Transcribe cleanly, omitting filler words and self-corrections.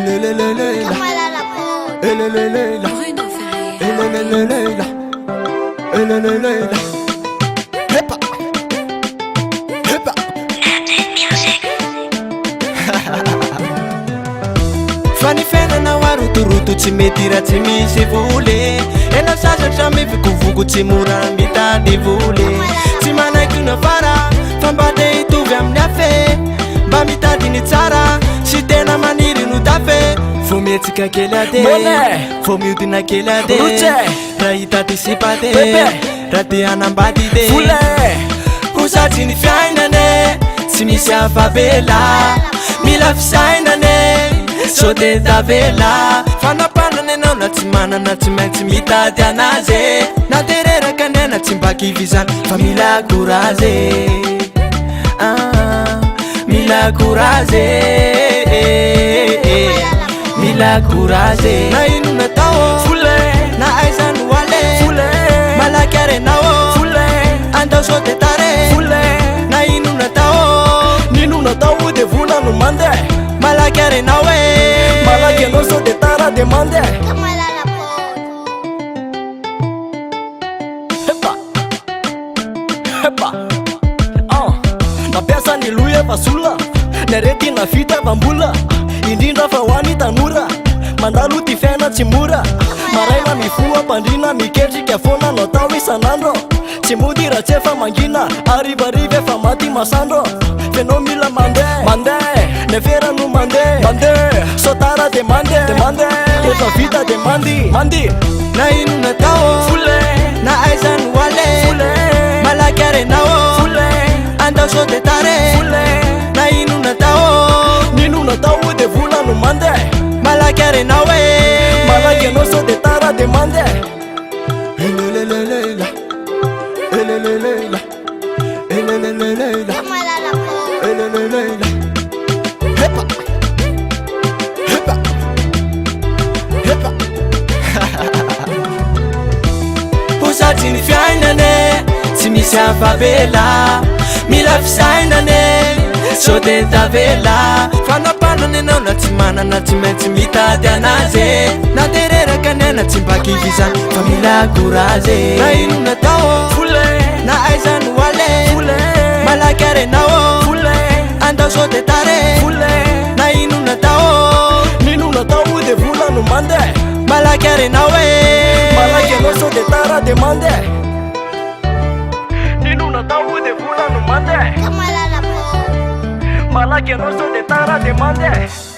Fa ny fiainana arotoroto tsy mety raha tsy misy voly. Ela sasatra mivokovoko tsy mora mitady voly. Tsy manaiky na fara fa mba te hitovy amin'ny hafe. Mba mitady ny tsara sy tena maniry no tafe. Vao mihetsika kely ade vao mihodina kely ade raha hitady sipade raha te hanambady de ho satry ny fiainane tsy misy afabela. Mila fisainane so te tavela. Fanapanana anao na tsy manana tsy maintsy mitady anazy. Na tereraka nena tsy mba kivizany fa mila courage. Mila courage, mila courage. Na ino natao na aiza no ale malaky arenao andao so te tare. Na ino natao de vola no mande malaky arenao malaky anao so de tara de mande. Nampiasa ny loha efa sola narety na vita vambola. Indrindra fa hoany tanora mandalo ty fiaina tsy mora. Maraina mifoa pandrina miketrika foana natao isanandro. Tsy mody raha tsy efa mangina arivariva efa maty masandro. Fenao mila mande nefera no mande so tara de mande efa vita de mandi. Na ino natao na aiza no ale malaky arenao andao so te tare. Na ino natao de vola no mande malaky arenao malaky anao so de tara de mande. Ho satry ny fiainane tsy misy afabela. Mila fisainane so te tavela. Fanapanana anao na tsy manana tsy maintsy mitady anazy. Na tereraka nena tsy mba kivizany fa mila courage. Na ino natao na aiza no ale malaky arenao andao so te tare. Na ino natao de vola no mande malaky arenao malaky anao so de tara de mande. Nino natao de vola no mande malaky anao so de tara de mande.